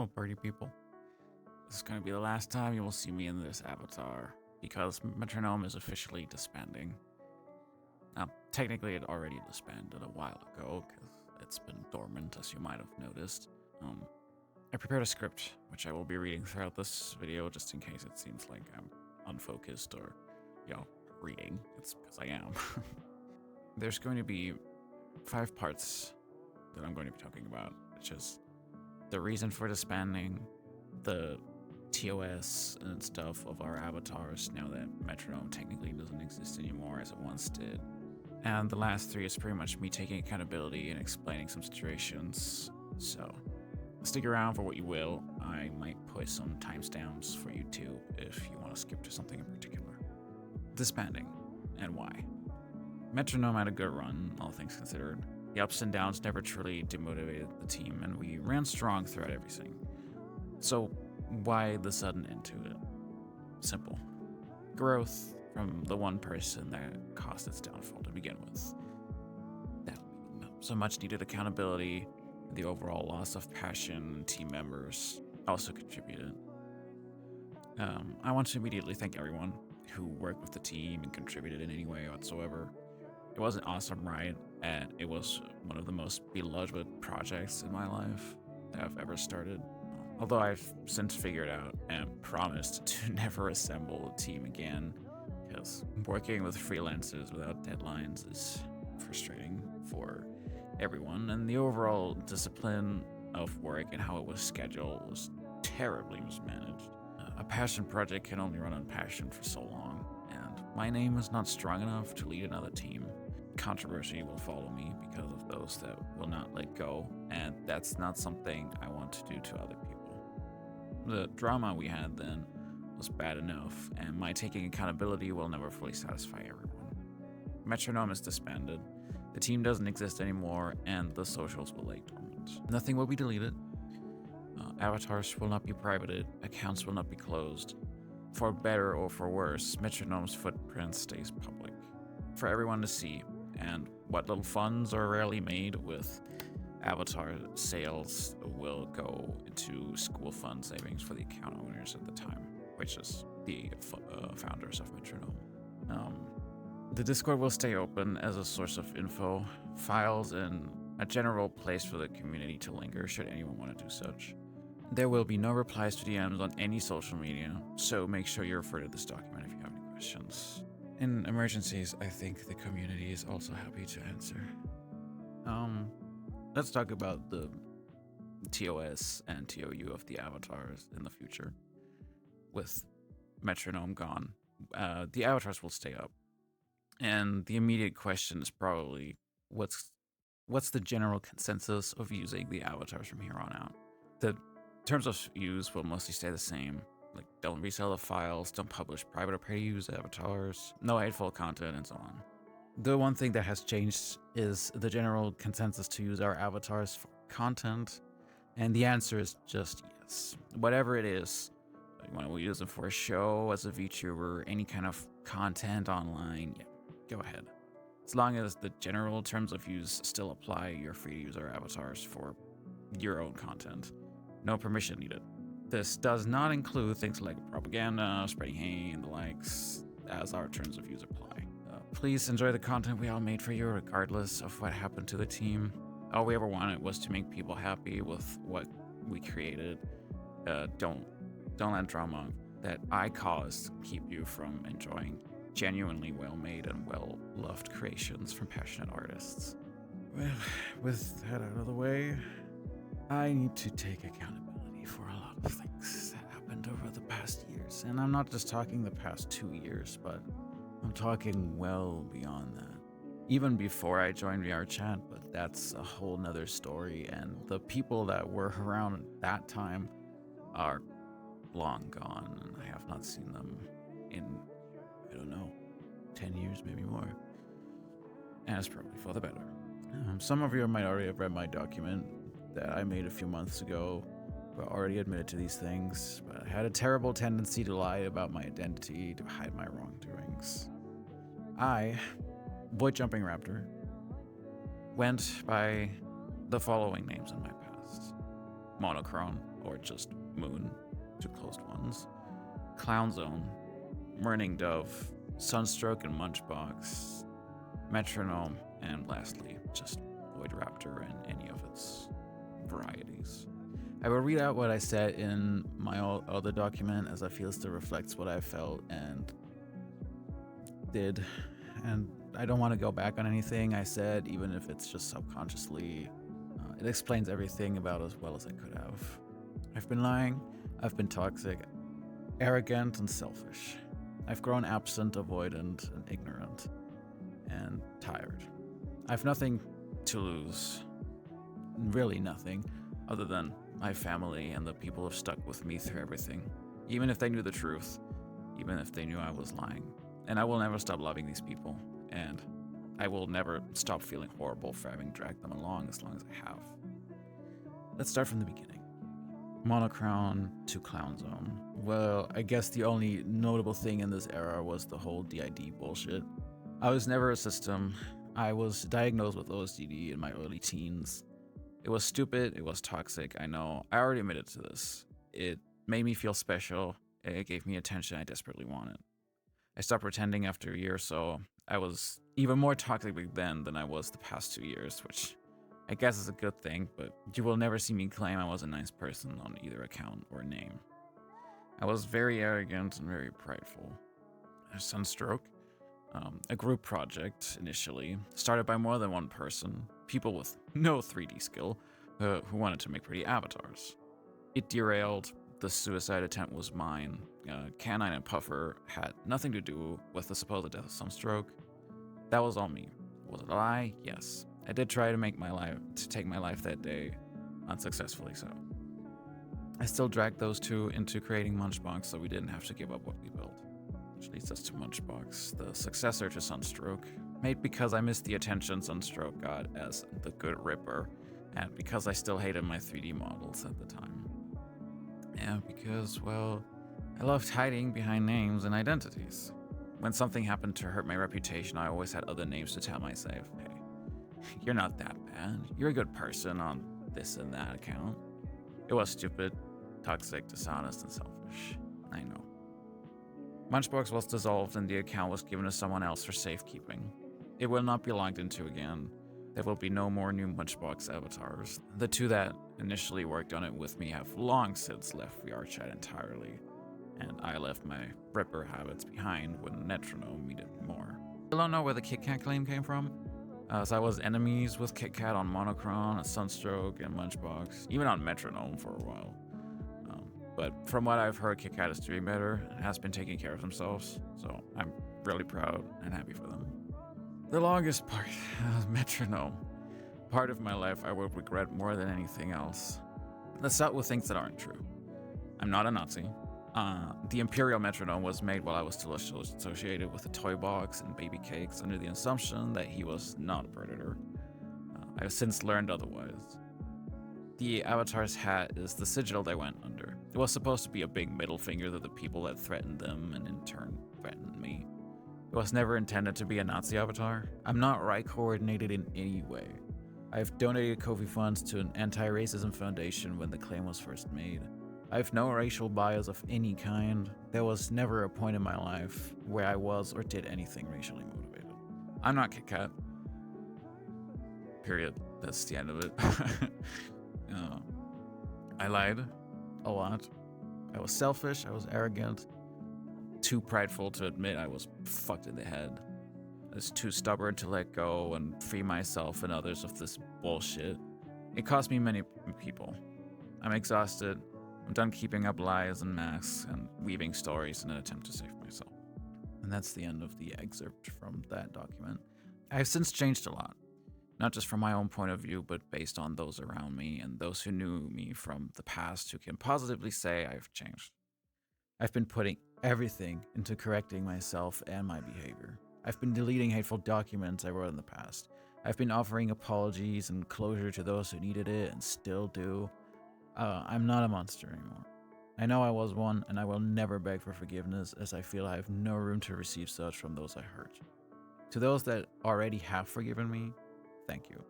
Oh, party people. This is going to be the last time you will see me in this avatar, because Metronome is officially disbanding. Now, technically it already disbanded a while ago, because it's been dormant, as you might have noticed. I prepared a script, which I will be reading throughout this video, just in case it seems like I'm unfocused or, reading. It's because I am. There's going to be 5 parts that I'm going to be talking about, which is the reason for disbanding, the TOS and stuff of our avatars now that Metronome technically doesn't exist anymore as it once did. And the last 3 is pretty much me taking accountability and explaining some situations. So stick around for what you will. I might put some timestamps for you too if you want to skip to something in particular. Disbanding and why. Metronome had a good run, all things considered. The ups and downs never truly demotivated the team, and we ran strong throughout everything. So why the sudden end to it? Simple. Growth from the one person that caused its downfall to begin with. That so much needed accountability, the overall loss of passion and team members also contributed. I want to immediately thank everyone who worked with the team and contributed in any way whatsoever. It was an awesome ride, and it was one of the most beloved projects in my life that I've ever started. Although I've since figured out and promised to never assemble a team again, because working with freelancers without deadlines is frustrating for everyone, and the overall discipline of work and how it was scheduled was terribly mismanaged. A passion project can only run on passion for so long, and my name is not strong enough to lead another team. Controversy will follow me because of those that will not let go, and that's not something I want to do to other people. The drama we had then was bad enough, and my taking accountability will never fully satisfy everyone. Metronome is disbanded, the team doesn't exist anymore, and the socials will lay dormant. Nothing will be deleted. Avatars will not be privated, accounts will not be closed. For better or for worse, Metronome's footprint stays public for everyone to see, and what little funds are rarely made with avatar sales will go into school fund savings for the account owners at the time, which is the founders of Metronome. The Discord will stay open as a source of info, files, and a general place for the community to linger should anyone want to do such. There will be no replies to DMs on any social media, so make sure you refer to this document if you have any questions. In emergencies, I think the community is also happy to answer. Let's talk about the TOS and TOU of the avatars in the future. With Metronome gone, the avatars will stay up. And the immediate question is probably, what's the general consensus of using the avatars from here on out? The terms of use will mostly stay the same. Like, don't resell the files, don't publish private or pay-to-use avatars, no hateful content, and so on. The one thing that has changed is the general consensus to use our avatars for content, and the answer is just yes. Whatever it is, you want to use them for a show, as a VTuber, any kind of content online, yeah, go ahead. As long as the general terms of use still apply, you're free to use our avatars for your own content. No permission needed. This does not include things like propaganda, spreading hate, and the likes, as our terms of use apply. Please enjoy the content we all made for you, regardless of what happened to the team. All we ever wanted was to make people happy with what we created. Don't let drama that I caused keep you from enjoying genuinely well-made and well-loved creations from passionate artists. Well, with that out of the way, I need to take accountability for a lot of things that happened over the past years. And I'm not just talking the past 2 years, but I'm talking well beyond that. Even before I joined VR Chat, but that's a whole nother story. And the people that were around at that time are long gone, and I have not seen them in, 10 years, maybe more. And it's probably for the better. Some of you might already have read my document that I made a few months ago, but already admitted to these things, but I had a terrible tendency to lie about my identity to hide my wrongdoings. I, Boy Jumping Raptor, went by the following names in my past: Monochrome, or just Moon, two closed ones, Clown Zone, Morning Dove, Sunstroke and Munchbox, Metronome, and lastly, just Void Raptor and any of its varieties. I will read out what I said in my other document, as I feel still reflects what I felt and did, and I don't want to go back on anything I said, even if it's just subconsciously. It explains everything about as well as I could have. I've been lying, I've been toxic, arrogant, and selfish. I've grown absent, avoidant, and ignorant, and tired. I've nothing to lose, really nothing, other than my family and the people who've stuck with me through everything, even if they knew the truth, even if they knew I was lying. And I will never stop loving these people, and I will never stop feeling horrible for having dragged them along as long as I have. Let's start from the beginning. Monocrown to Clown Zone. Well, I guess the only notable thing in this era was the whole DID bullshit. I was never a system. I was diagnosed with OCD in my early teens. It was stupid, it was toxic, I know. I already admitted to this. It made me feel special, it gave me attention I desperately wanted. I stopped pretending after a year or so. I was even more toxic back then than I was the past 2 years, which I guess is a good thing, but you will never see me claim I was a nice person on either account or name. I was very arrogant and very prideful. Sunstroke, a group project initially, started by more than one person, people with no 3D skill, who wanted to make pretty avatars. It derailed, the suicide attempt was mine, Canine and Puffer had nothing to do with the supposed death of Sunstroke. That was all me. Was it a lie? Yes. I did try to take my life that day, unsuccessfully so. I still dragged those two into creating Munchbox so we didn't have to give up what we built. Which leads us to Munchbox, the successor to Sunstroke, made because I missed the attention Sunstroke got as the good Ripper, and because I still hated my 3D models at the time. Yeah, because, well, I loved hiding behind names and identities. When something happened to hurt my reputation, I always had other names to tell myself, hey, you're not that bad. You're a good person on this and that account. It was stupid, toxic, dishonest, and selfish. I know. Munchbox was dissolved and the account was given to someone else for safekeeping. It will not be logged into again. There will be no more new Munchbox avatars. The two that initially worked on it with me have long since left VRChat entirely, and I left my Ripper habits behind when Metronome needed more. I don't know where the KitKat claim came from, as I was enemies with KitKat on Monocron, Sunstroke, and Munchbox, even on Metronome for a while. But from what I've heard, KitKat is doing better and has been taking care of themselves, so I'm really proud and happy for them. The longest part, Metronome. Part of my life I would regret more than anything else. Let's start with things that aren't true. I'm not a Nazi. The Imperial Metronome was made while I was still associated with the Toy Box and BabyCakes under the assumption that he was not a predator. I have since learned otherwise. The Avatar's hat is the sigil they went under. It was supposed to be a big middle finger to the people that threatened them and in turn threatened me. It was never intended to be a Nazi avatar. I'm not right coordinated in any way. I've donated Kofi funds to an anti-racism foundation when the claim was first made. I have no racial bias of any kind. There was never a point in my life where I was or did anything racially motivated. I'm not KitKat. Period. That's the end of it. I lied a lot. I was selfish, I was arrogant, too prideful to admit I was fucked in the head. I was too stubborn to let go and free myself and others of this bullshit. It cost me many people. I'm exhausted. I'm done keeping up lies and masks and weaving stories in an attempt to save myself. And that's the end of the excerpt from that document. I have since changed a lot. Not just from my own point of view, but based on those around me and those who knew me from the past who can positively say I've changed. I've been putting everything into correcting myself and my behavior. I've been deleting hateful documents I wrote in the past. I've been offering apologies and closure to those who needed it and still do. I'm not a monster anymore. I know I was one, and I will never beg for forgiveness, as I feel I have no room to receive such from those I hurt. To those that already have forgiven me, thank you.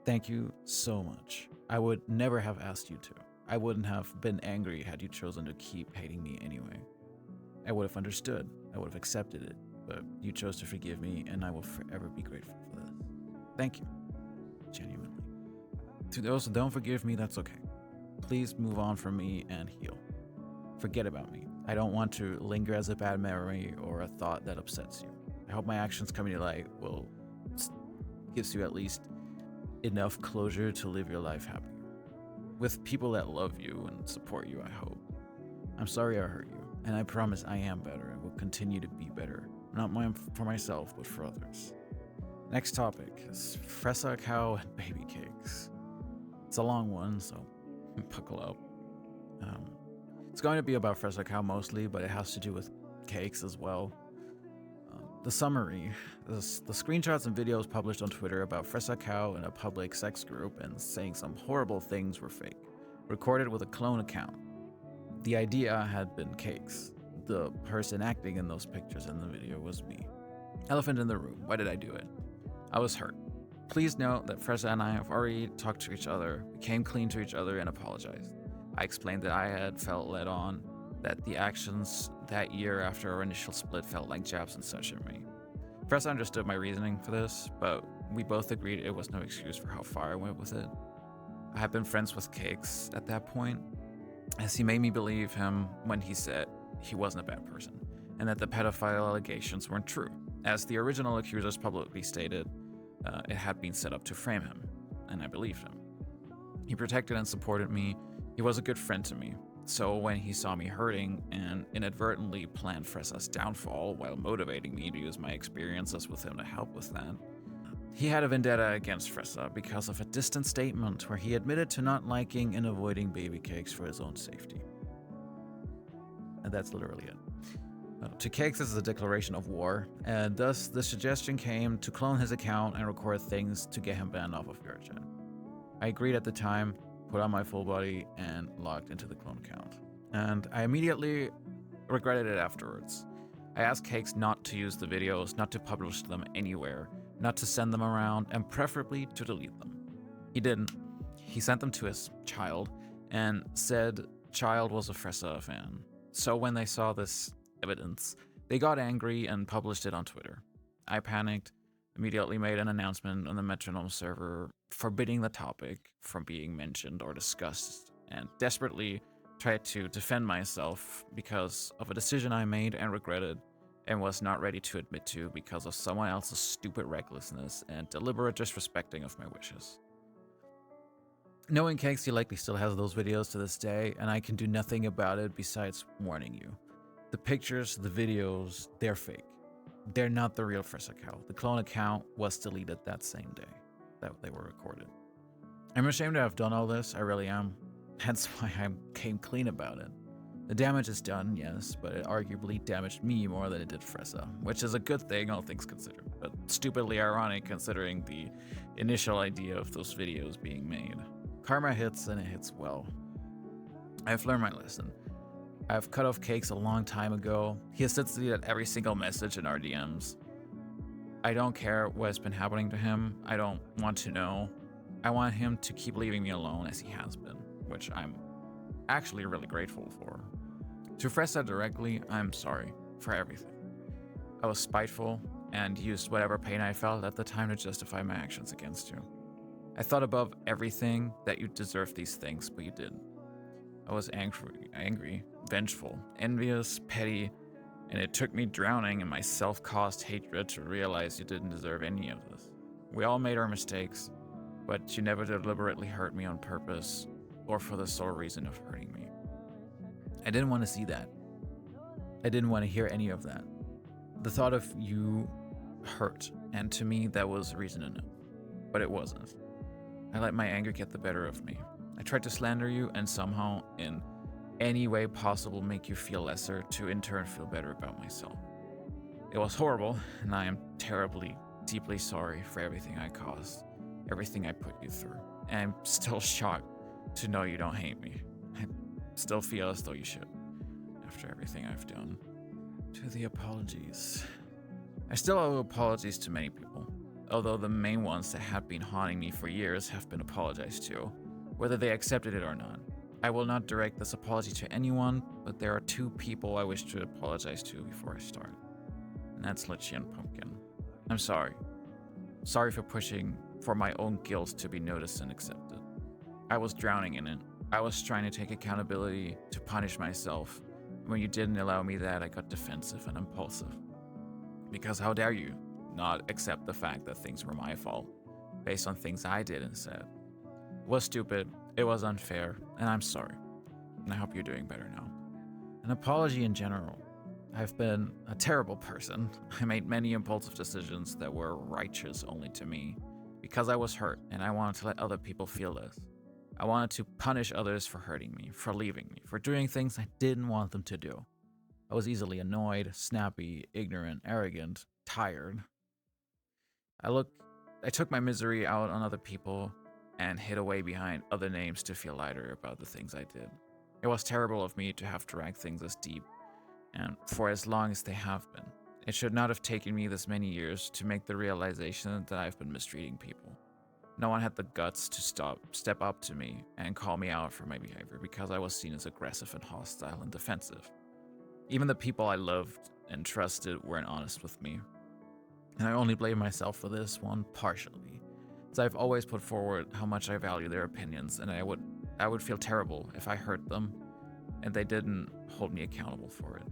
Thank you so much. I would never have asked you to. I wouldn't have been angry had you chosen to keep hating me anyway. I would have understood, I would have accepted it, but you chose to forgive me, and I will forever be grateful for this. Thank you. Genuinely. To those who don't forgive me, that's okay. Please move on from me and heal. Forget about me. I don't want to linger as a bad memory or a thought that upsets you. I hope my actions coming to light will gives you at least enough closure to live your life happy. With people that love you and support you, I hope. I'm sorry I hurt you, and I promise I am better and will continue to be better. Not for myself, but for others. Next topic is Fresa, TOU, and BabyCakes. It's a long one, so buckle up. It's going to be about Fresa, TOU mostly, but it has to do with cakes as well. The summary, the screenshots and videos published on Twitter about Fresa, TOU in a public sex group and saying some horrible things were fake, recorded with a clone account. The idea had been cakes. The person acting in those pictures in the video was me. Elephant in the room. Why did I do it? I was hurt. Please note that Fresa and I have already talked to each other, came clean to each other, and apologized. I explained that I had felt led on, that the actions that year after our initial split felt like jabs and such at me. Fresa understood my reasoning for this, but we both agreed it was no excuse for how far I went with it. I had been friends with Cakes at that point, as he made me believe him when he said he wasn't a bad person, and that the pedophile allegations weren't true. As the original accusers publicly stated, it had been set up to frame him, and I believed him. He protected and supported me. He was a good friend to me. So when he saw me hurting and inadvertently planned Fresa's downfall while motivating me to use my experiences with him to help with that, he had a vendetta against Fresa because of a distant statement where he admitted to not liking and avoiding BabyCakes for his own safety. And that's literally it. To Cakes, this is a declaration of war, and thus the suggestion came to clone his account and record things to get him banned off of your chat. I agreed at the time, put on my full body, and logged into the clone account. And I immediately regretted it afterwards. I asked Cakes not to use the videos, not to publish them anywhere, not to send them around, and preferably to delete them. He didn't. He sent them to his child, and said child was a Fresa fan. So when they saw this evidence, they got angry and published it on Twitter. I panicked, immediately made an announcement on the Metronome server forbidding the topic from being mentioned or discussed, and desperately tried to defend myself because of a decision I made and regretted and was not ready to admit to because of someone else's stupid recklessness and deliberate disrespecting of my wishes. Knowing Cakes, he likely still has those videos to this day, and I can do nothing about it besides warning you. The pictures, the videos, they're fake. They're not the real Fresa TOU. The clone account was deleted that same day that they were recorded. I'm ashamed to have done all this, I really am. Hence why I came clean about it. The damage is done, yes, but it arguably damaged me more than it did Fresa, which is a good thing, all things considered, but stupidly ironic considering the initial idea of those videos being made. Karma hits, and it hits well. I've learned my lesson. I've cut off Cakes a long time ago. He has since deleted every single message in our DMs. I don't care what has been happening to him. I don't want to know. I want him to keep leaving me alone as he has been, which I'm actually really grateful for. To Fresa directly, I'm sorry for everything. I was spiteful and used whatever pain I felt at the time to justify my actions against you. I thought above everything that you deserved these things, but you didn't. I was angry, vengeful, envious, petty, and it took me drowning in my self-caused hatred to realize you didn't deserve any of this. We all made our mistakes, but you never deliberately hurt me on purpose or for the sole reason of hurting me. I didn't want to see that. I didn't want to hear any of that. The thought of you hurt, and to me that was reason enough, but it wasn't. I let my anger get the better of me. I tried to slander you and somehow, in any way possible, make you feel lesser to in turn feel better about myself. It was horrible, and I am terribly, deeply sorry for everything I caused, everything I put you through. And I'm still shocked to know you don't hate me. I still feel as though you should, after everything I've done. To the apologies. I still owe apologies to many people, although the main ones that have been haunting me for years have been apologized to, whether they accepted it or not. I will not direct this apology to anyone, but there are two people I wish to apologize to before I start. And that's Litchi and Pumpkin. I'm sorry. Sorry for pushing for my own guilt to be noticed and accepted. I was drowning in it. I was trying to take accountability to punish myself. When you didn't allow me that, I got defensive and impulsive. Because how dare you not accept the fact that things were my fault, based on things I did and said. It was stupid, it was unfair, and I'm sorry. And I hope you're doing better now. An apology in general. I've been a terrible person. I made many impulsive decisions that were righteous only to me, because I was hurt and I wanted to let other people feel this. I wanted to punish others for hurting me, for leaving me, for doing things I didn't want them to do. I was easily annoyed, snappy, ignorant, arrogant, tired. I took my misery out on other people and hid away behind other names to feel lighter about the things I did. It was terrible of me to have dragged things as deep and for as long as they have been. It should not have taken me this many years to make the realization that I've been mistreating people. No one had the guts to step up to me and call me out for my behavior because I was seen as aggressive and hostile and defensive. Even the people I loved and trusted weren't honest with me. And I only blame myself for this one partially, as I've always put forward how much I value their opinions, and I would feel terrible if I hurt them and they didn't hold me accountable for it.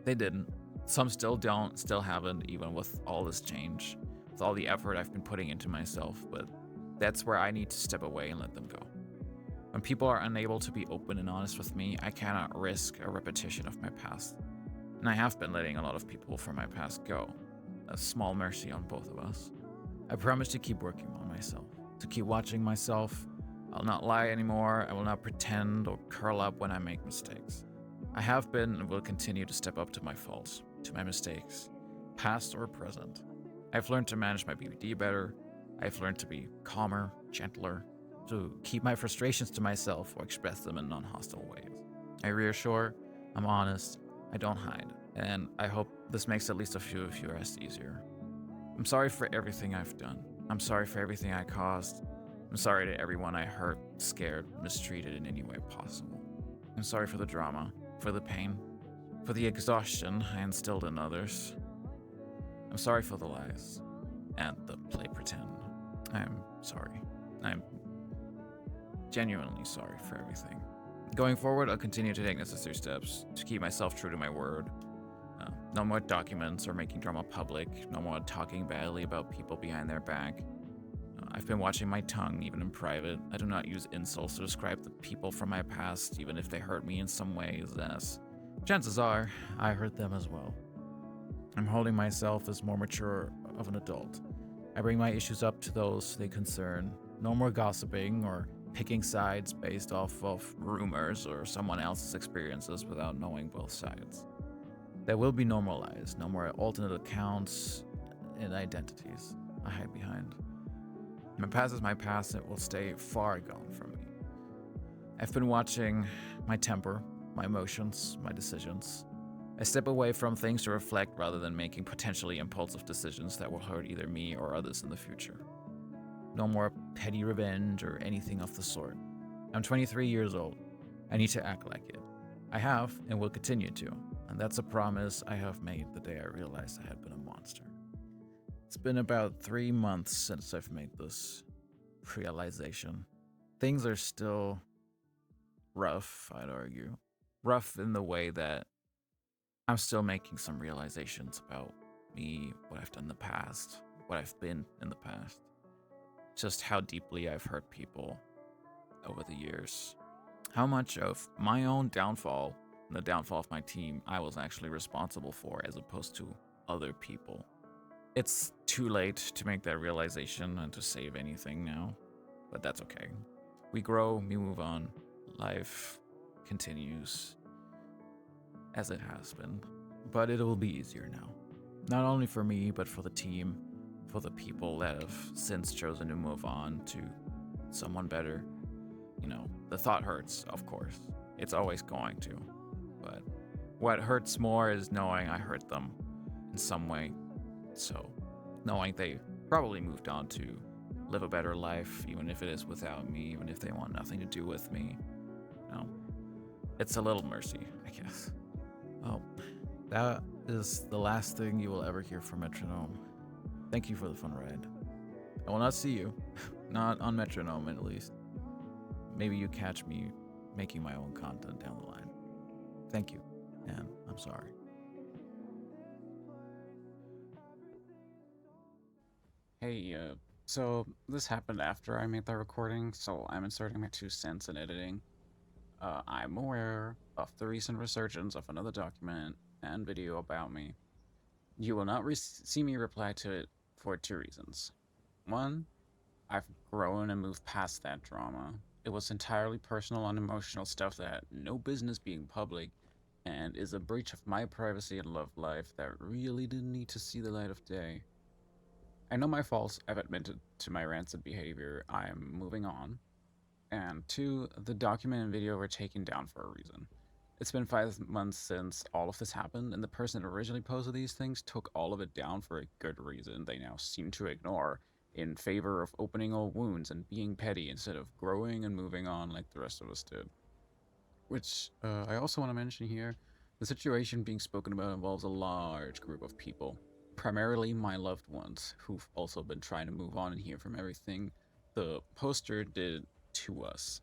They didn't. Some still don't, still haven't, even with all this change, with all the effort I've been putting into myself, but that's where I need to step away and let them go. When people are unable to be open and honest with me, I cannot risk a repetition of my past. And I have been letting a lot of people from my past go. A small mercy on both of us. I promise to keep working on myself, to keep watching myself. I'll not lie anymore. I will not pretend or curl up when I make mistakes. I have been and will continue to step up to my faults, to my mistakes, past or present. I've learned to manage my BBD better. I've learned to be calmer, gentler, to keep my frustrations to myself or express them in non-hostile ways. I reassure, I'm honest, I don't hide, and I hope this makes at least a few of you rest easier. I'm sorry for everything I've done. I'm sorry for everything I caused. I'm sorry to everyone I hurt, scared, mistreated in any way possible. I'm sorry for the drama, for the pain, for the exhaustion I instilled in others. I'm sorry for the lies and the play pretend. I'm sorry. I'm genuinely sorry for everything. Going forward, I'll continue to take necessary steps to keep myself true to my word. No more documents or making drama public. No more talking badly about people behind their back. I've been watching my tongue, even in private. I do not use insults to describe the people from my past, even if they hurt me in some ways, as chances are I hurt them as well. I'm holding myself as more mature of an adult. I bring my issues up to those they concern. No more gossiping or picking sides based off of rumors or someone else's experiences without knowing both sides. That will be normalized. No more alternate accounts and identities I hide behind. My past is my past. It will stay far gone from me. I've been watching my temper, my emotions, my decisions. I step away from things to reflect rather than making potentially impulsive decisions that will hurt either me or others in the future. No more petty revenge or anything of the sort. I'm 23 years old. I need to act like it. I have and will continue to, and that's a promise I have made the day I realized I had been a monster. It's been about 3 months since I've made this realization. Things are still rough, I'd argue. Rough in the way that I'm still making some realizations about me, what I've done in the past, what I've been in the past. Just how deeply I've hurt people over the years. How much of my own downfall and the downfall of my team I was actually responsible for as opposed to other people. It's too late to make that realization and to save anything now, but that's okay. We grow, we move on, life continues as it has been, but it will be easier now. Not only for me, but for the team, for the people that have since chosen to move on to someone better. You know, the thought hurts, of course. It's always going to. But what hurts more is knowing I hurt them in some way. So, knowing they probably moved on to live a better life, even if it is without me, even if they want nothing to do with me. It's a little mercy, I guess. Oh, that is the last thing you will ever hear from Metronome. Thank you for the fun ride. I will not see you. Not on Metronome, at least. Maybe you catch me making my own content down the line. Thank you, and I'm sorry. Hey, so this happened after I made the recording, so I'm inserting my 2 cents in editing. I'm aware of the recent resurgence of another document and video about me. You will not see me reply to it for 2 reasons. One, I've grown and moved past that drama. It was entirely personal and emotional stuff that had no business being public and is a breach of my privacy and love life that really didn't need to see the light of day. I know my faults, I've admitted to my rancid behavior, I'm moving on. And two, the document and video were taken down for a reason. It's been 5 months since all of this happened, and the person that originally posted these things took all of it down for a good reason they now seem to ignore, in favor of opening old wounds and being petty instead of growing and moving on like the rest of us did. Which, I also want to mention here, the situation being spoken about involves a large group of people, primarily my loved ones, who've also been trying to move on and heal from everything the poster did to us.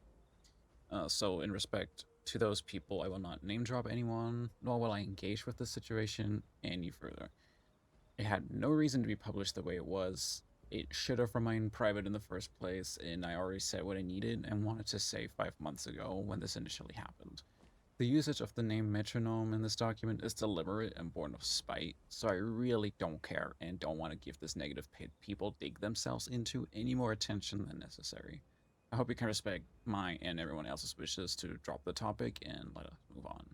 So in respect to those people, I will not name drop anyone, nor will I engage with the situation any further. It had no reason to be published the way it was. It should have remained private in the first place, and I already said what I needed and wanted to say 5 months ago when this initially happened. The usage of the name Metronome in this document is deliberate and born of spite, so I really don't care and don't want to give this negative pit people dig themselves into any more attention than necessary. I hope you can respect my and everyone else's wishes to drop the topic and let us move on.